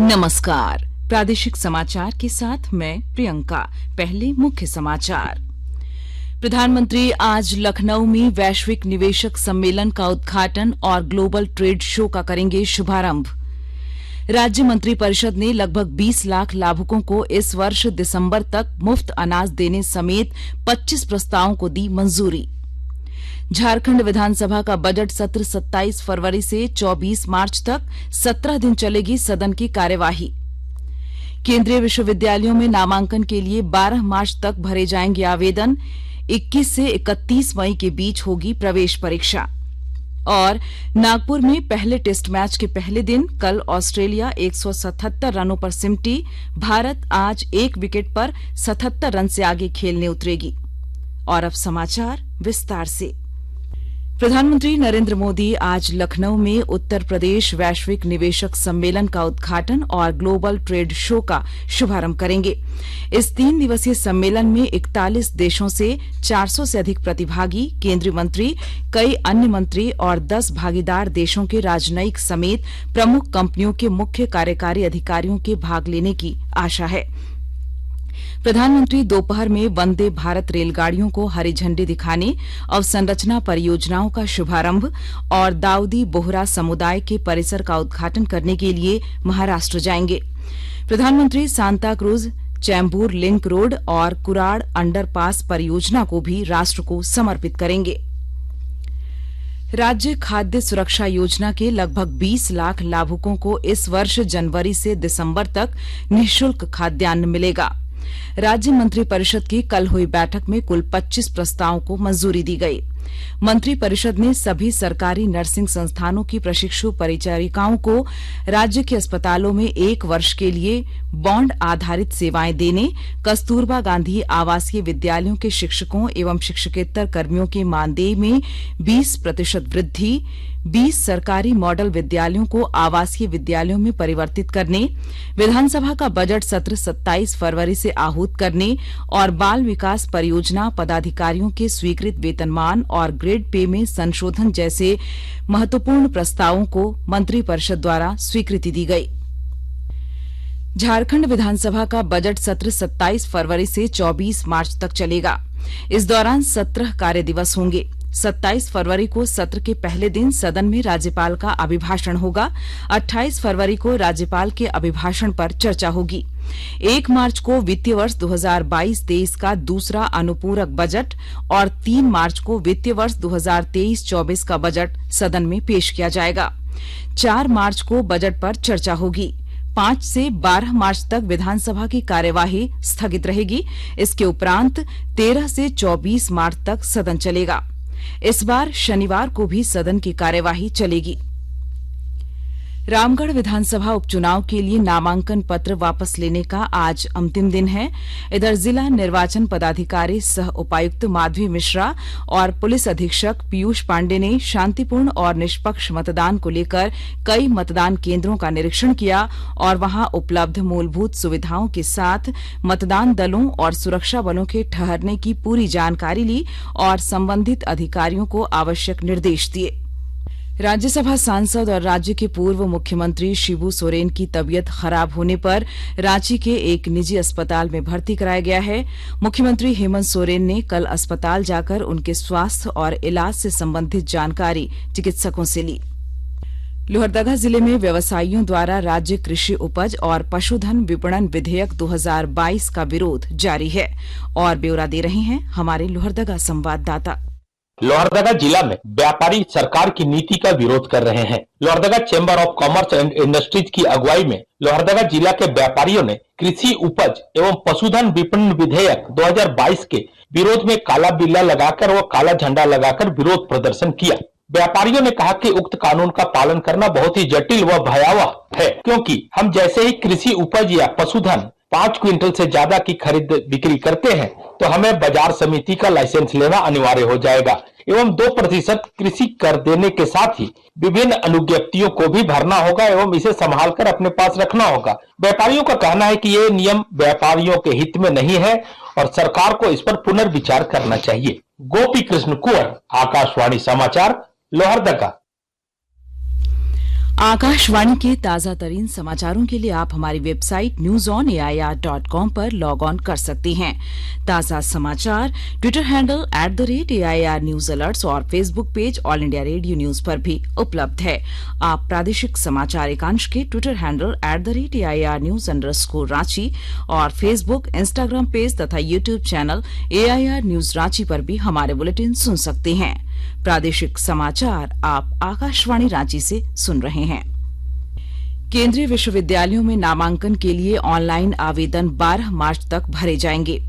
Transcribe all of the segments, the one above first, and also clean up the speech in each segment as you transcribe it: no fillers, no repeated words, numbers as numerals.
नमस्कार, प्रादेशिक समाचार के साथ मैं प्रियंका। पहले मुख्य समाचार। प्रधानमंत्री आज लखनऊ में वैश्विक निवेशक सम्मेलन का उद्घाटन और ग्लोबल ट्रेड शो का करेंगे शुभारंभ। राज्य मंत्रिपरिषद ने लगभग 20 लाख लाभुकों को इस वर्ष दिसंबर तक मुफ्त अनाज देने समेत 25 प्रस्तावों को दी मंजूरी। झारखंड विधानसभा का बजट सत्र 27 फरवरी से 24 मार्च तक 17 दिन चलेगी सदन की कार्यवाही। केंद्रीय विश्वविद्यालयों में नामांकन के लिए 12 मार्च तक भरे जाएंगे आवेदन। 21 से 31 मई के बीच होगी प्रवेश परीक्षा। और नागपुर में पहले टेस्ट मैच के पहले दिन कल ऑस्ट्रेलिया 177 रनों पर सिमटी। भारत आज 1 विकेट पर 77 रन से आगे खेलने उतरेगी। और अब समाचार विस्तार से। प्रधानमंत्री नरेंद्र मोदी आज लखनऊ में उत्तर प्रदेश वैश्विक निवेशक सम्मेलन का उद्घाटन और ग्लोबल ट्रेड शो का शुभारंभ करेंगे। इस 3 दिवसीय सम्मेलन में 41 देशों से 400 से अधिक प्रतिभागी, केंद्रीय मंत्री, कई अन्य मंत्री और 10 भागीदार देशों के राजनयिक समेत प्रमुख कंपनियों के मुख्य कार्यकारी अधिकारियों के भाग लेने की आशा है। प्रधानमंत्री दोपहर में वंदे भारत रेलगाड़ियों को हरी झंडी दिखाने, अवसंरचना परियोजनाओं का शुभारंभ और दाऊदी बोहरा समुदाय के परिसर का उद्घाटन करने के लिए महाराष्ट्र जाएंगे। प्रधानमंत्री Santa cruise Chembur link road और कुराड़ अंडरपास परियोजना को भी राष्ट्र को समर्पित करेंगे। राज्य खाद्य सुरक्षा योजना के लगभग 20 लाख लाभुकों को इस वर्ष जनवरी से दिसंबर तक निःशुल्क खाद्यान्न मिलेगा। राज्य मंत्रिपरिषद की कल हुई बैठक में कुल 25 प्रस्तावों को मंजूरी दी गई। मंत्रिपरिषद ने सभी सरकारी नर्सिंग संस्थानों की प्रशिक्षु परिचारिकाओं को राज्य के अस्पतालों में 1 वर्ष के लिए बॉन्ड आधारित सेवाएं देने, कस्तूरबा गांधी आवासीय विद्यालयों के शिक्षकों एवं शिक्षकेतर कर्मियों के मानदेय में 20% वृद्धि, 20 सरकारी मॉडल विद्यालयों को आवासीय विद्यालयों में परिवर्तित करने, विधानसभा का बजट सत्र 27 फरवरी से आहूत करने और बाल विकास परियोजना पदाधिकारियों के स्वीकृत वेतनमान और ग्रेड पे में संशोधन जैसे महत्वपूर्ण प्रस्तावों को मंत्रिपरिषद द्वारा स्वीकृति दी गई। झारखंड विधानसभा का बजट सत्र 27 फरवरी से 24 मार्च तक चलेगा। इस दौरान 17 कार्य दिवस होंगे। 27 फरवरी को सत्र के पहले दिन सदन में राज्यपाल का अभिभाषण होगा। 28 फरवरी को राज्यपाल के अभिभाषण पर चर्चा होगी। 1 मार्च को वित्तीय वर्ष 2022-23 का दूसरा अनुपूरक बजट और 3 मार्च को वित्तीय वर्ष 2023-24 का बजट सदन में पेश किया जाएगा। 4 मार्च को बजट पर चर्चा होगी। 5 से 12 मार्च तक विधानसभा की कार्यवाही स्थगित रहेगी। इसके उपरांत 13 से 24 मार्च तक सदन चलेगा। इस बार शनिवार को भी सदन की कार्यवाही चलेगी। रामगढ़ विधानसभा उपचुनाव के लिए नामांकन पत्र वापस लेने का आज अंतिम दिन है। इधर जिला निर्वाचन पदाधिकारी सह उपायुक्त माधवी मिश्रा और पुलिस अधीक्षक पीयूष पांडे ने शांतिपूर्ण और निष्पक्ष मतदान को लेकर कई मतदान केंद्रों का निरीक्षण किया और वहां उपलब्ध मूलभूत सुविधाओं के साथ मतदान दलों और सुरक्षा बलों के ठहरने की पूरी जानकारी ली और संबंधित अधिकारियों को आवश्यक निर्देश दिए। राज्यसभा सांसद और राज्य के पूर्व मुख्यमंत्री शिबू सोरेन की तबीयत खराब होने पर रांची के एक निजी अस्पताल में भर्ती कराया गया है। मुख्यमंत्री हेमंत सोरेन ने कल अस्पताल जाकर उनके स्वास्थ्य और इलाज से संबंधित जानकारी चिकित्सकों से ली। लोहरदगा जिले में व्यवसायियों द्वारा राज्य कृषि उपज और पशुधन विपणन विधेयक 2022 का विरोध जारी है। और ब्यौरा दे रहे हैं हमारे लोहरदगा संवाददाता। लोहरदगा जिला में व्यापारी सरकार की नीति का विरोध कर रहे हैं। Lohardaga chamber of commerce and industries की अगुवाई में लोहरदगा जिला के व्यापारियों ने कृषि उपज एवं पशुधन विपणन विधेयक 2022 के विरोध में काला बिल्ला लगाकर व काला झंडा लगाकर विरोध प्रदर्शन किया। व्यापारियों ने कहा कि उक्त कानून का पालन करना बहुत ही जटिल व भयावह है, क्योंकि हम जैसे ही कृषि उपज या पशुधन 5 क्विंटल से ज्यादा की खरीद बिक्री करते हैं तो हमें बाजार समिति का लाइसेंस लेना अनिवार्य हो जाएगा एवं 2% कृषि कर देने के साथ ही विभिन्न अनुज्ञप्तियों को भी भरना होगा एवं इसे संभाल कर अपने पास रखना होगा। व्यापारियों का कहना है कि ये नियम व्यापारियों के हित में नहीं है और सरकार को इस पर पुनर्विचार करना चाहिए। गोपी कृष्ण कुंवर, आकाशवाणी समाचार, लोहरदगा। आकाशवाणी के ताजा तरीन समाचारों के लिए आप हमारी वेबसाइट newsonair.com पर लॉग ऑन कर सकते हैं। ताजा समाचार Twitter handle @AIR news alerts और Facebook page All India Radio news पर भी उपलब्ध है। आप प्रादेशिक समाचार एकांश के ट्विटर हैंडल @AIR न्यूज _ और फेसबुक, इंस्टाग्राम पेज तथा YouTube channel AIR news Ranchi पर भी हमारे बुलेटिन सुन सकते हैं। प्रादेशिक समाचार आप आकाशवाणी रांची से सुन रहे हैं। केंद्रीय विश्वविद्यालयों में नामांकन के लिए ऑनलाइन आवेदन 12 मार्च तक भरे जाएंगे।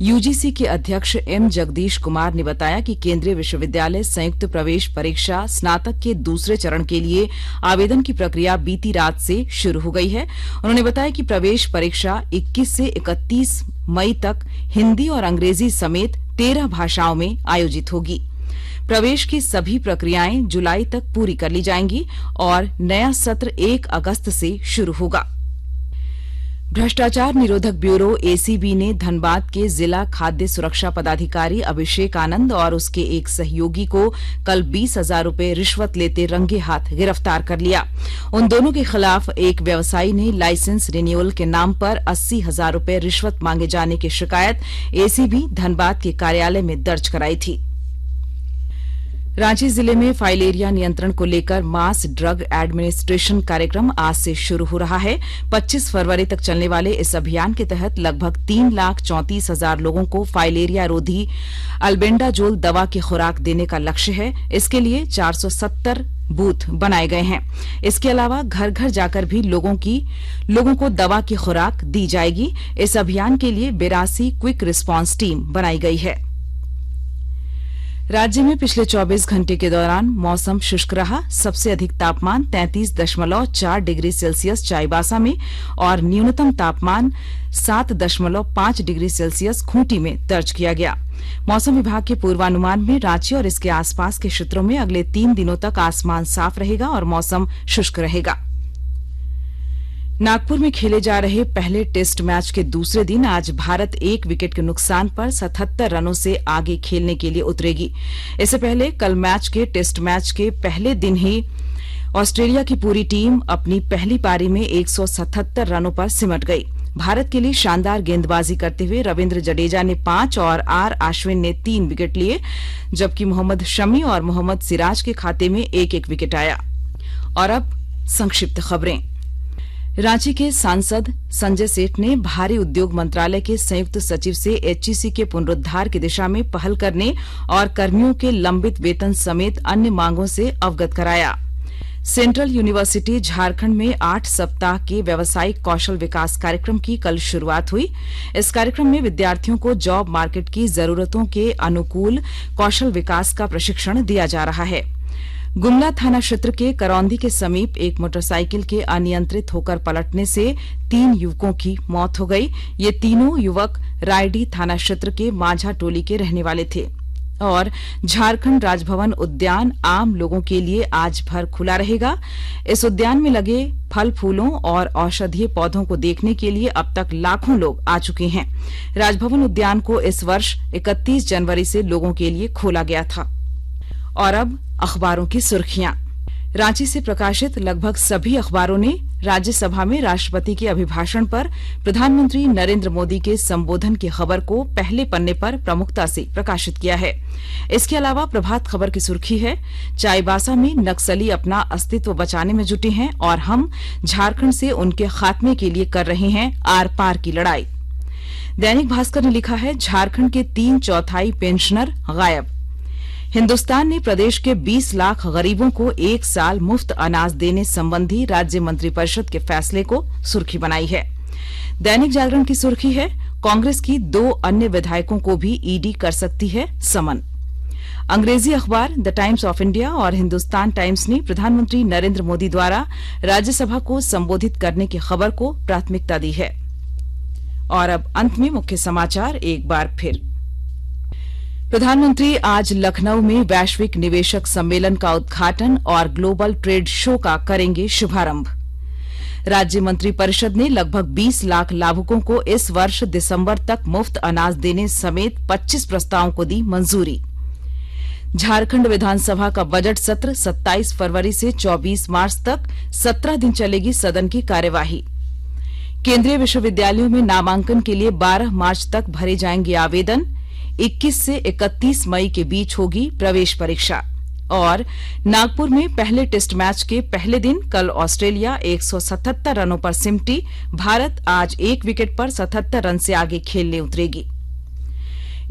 यूजीसी के अध्यक्ष एम जगदीश कुमार ने बताया कि केंद्रीय विश्वविद्यालय संयुक्त प्रवेश परीक्षा स्नातक के दूसरे चरण के लिए आवेदन की प्रक्रिया बीती रात से शुरू हो गई है। उन्होंने बताया कि प्रवेश परीक्षा 21 से 31 मई तक हिंदी और अंग्रेजी समेत 13 भाषाओं में आयोजित होगी। प्रवेश की सभी प्रक्रियाएं जुलाई तक पूरी कर ली जाएंगी और नया सत्र 1 अगस्त से शुरू होगा। भ्रष्टाचार निरोधक ब्यूरो एसीबी ने धनबाद के जिला खाद्य सुरक्षा पदाधिकारी अभिषेक आनंद और उसके एक सहयोगी को कल 20,000 रूपये रिश्वत लेते रंगे हाथ गिरफ्तार कर लिया। उन दोनों के खिलाफ एक व्यवसायी ने लाइसेंस रिन्यूअल के नाम पर 80,000 रूपये रिश्वत मांगे जाने की शिकायत एसीबी धनबाद के कार्यालय में दर्ज कराई थी। रांची जिले में फाइलेरिया नियंत्रण को लेकर मास ड्रग एडमिनिस्ट्रेशन कार्यक्रम आज से शुरू हो रहा है। 25 फरवरी तक चलने वाले इस अभियान के तहत लगभग 3,34,000 लोगों को फाइलेरिया रोधी अल्बेंडाजोल दवा की खुराक देने का लक्ष्य है। इसके लिए 470 बूथ बनाए गए हैं। इसके अलावा घर घर जाकर भी लोगों को दवा की खुराक दी जाएगी। इस अभियान के लिए 82 क्विक रिस्पांस टीम बनाई गई है। राज्य में पिछले 24 घंटे के दौरान मौसम शुष्क रहा। सबसे अधिक तापमान 33.4 डिग्री सेल्सियस चाईबासा में और न्यूनतम तापमान 7.5 डिग्री सेल्सियस खूंटी में दर्ज किया गया। मौसम विभाग के पूर्वानुमान में रांची और इसके आसपास के क्षेत्रों में अगले 3 दिनों तक आसमान साफ रहेगा और मौसम शुष्क रहेगा। नागपुर में खेले जा रहे पहले टेस्ट मैच के दूसरे दिन आज भारत 1 विकेट के नुकसान पर 77 रनों से आगे खेलने के लिए उतरेगी। इससे पहले कल टेस्ट मैच के पहले दिन ही ऑस्ट्रेलिया की पूरी टीम अपनी पहली पारी में 177 रनों पर सिमट गई। भारत के लिए शानदार गेंदबाजी करते हुए रविंद्र जडेजा ने 5 और आर आश्विन ने 3 विकेट लिए, जबकि मोहम्मद शमी और मोहम्मद सिराज के खाते में 1-1 विकेट आया। और अब संक्षिप्त खबरें। रांची के सांसद संजय सेठ ने भारी उद्योग मंत्रालय के संयुक्त सचिव से एचईसी के पुनरुद्धार की दिशा में पहल करने और कर्मियों के लंबित वेतन समेत अन्य मांगों से अवगत कराया। सेंट्रल यूनिवर्सिटी झारखंड में 8 सप्ताह के व्यावसायिक कौशल विकास कार्यक्रम की कल शुरुआत हुई। इस कार्यक्रम में विद्यार्थियों को जॉब मार्केट की जरूरतों के अनुकूल कौशल विकास का प्रशिक्षण दिया जा रहा है। गुमला थाना क्षेत्र के करौंदी के समीप एक मोटरसाइकिल के अनियंत्रित होकर पलटने से 3 युवकों की मौत हो गई। ये तीनों युवक रायडीह थाना क्षेत्र के माझा टोली के रहने वाले थे। और झारखंड राजभवन उद्यान आम लोगों के लिए आज भर खुला रहेगा। इस उद्यान में लगे फल फूलों और औषधीय पौधों को देखने के लिए अब तक लाखों लोग आ चुके हैं। राजभवन उद्यान को इस वर्ष 31 जनवरी से लोगों के लिए खोला गया था। और अब अखबारों की सुर्खियां। रांची से प्रकाशित लगभग सभी अखबारों ने राज्यसभा में राष्ट्रपति के अभिभाषण पर प्रधानमंत्री नरेंद्र मोदी के संबोधन की खबर को पहले पन्ने पर प्रमुखता से प्रकाशित किया है। इसके अलावा प्रभात खबर की सुर्खी है, चाईबासा में नक्सली अपना अस्तित्व बचाने में जुटे हैं और हम झारखंड से उनके खात्मे के लिए कर रहे हैं आर पार की लड़ाई। दैनिक भास्कर ने लिखा है, झारखंड के 3/4 पेंशनर गायब। हिंदुस्तान ने प्रदेश के 20 लाख गरीबों को 1 साल मुफ्त अनाज देने संबंधी राज्य मंत्रिपरिषद के फैसले को सुर्खी बनाई है। दैनिक जागरण की सुर्खी है, कांग्रेस की 2 अन्य विधायकों को भी ईडी कर सकती है समन। अंग्रेजी अखबार द टाइम्स ऑफ इंडिया और हिंदुस्तान टाइम्स ने प्रधानमंत्री नरेंद्र मोदी द्वारा राज्यसभा को संबोधित करने की खबर को प्राथमिकता दी है। और अब अंत में मुख्य समाचार एक बार फिर। प्रधानमंत्री आज लखनऊ में वैश्विक निवेशक सम्मेलन का उद्घाटन और ग्लोबल ट्रेड शो का करेंगे शुभारंभ। राज्य मंत्रिपरिषद ने लगभग 20 लाख लाभुकों को इस वर्ष दिसंबर तक मुफ्त अनाज देने समेत 25 प्रस्तावों को दी मंजूरी। झारखंड विधानसभा का बजट सत्र 27 फरवरी से 24 मार्च तक 17 दिन चलेगी सदन की कार्यवाही। केंद्रीय विश्वविद्यालयों में नामांकन के लिए 12 मार्च तक भरे जाएंगे आवेदन। 21 से 31 मई के बीच होगी प्रवेश परीक्षा। और नागपुर में पहले टेस्ट मैच के पहले दिन कल ऑस्ट्रेलिया 177 रनों पर सिमटी। भारत आज 1 विकेट पर 77 रन से आगे खेलने उतरेगी।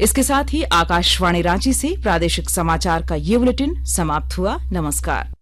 इसके साथ ही आकाशवाणी रांची से प्रादेशिक समाचार का ये बुलेटिन समाप्त हुआ। नमस्कार।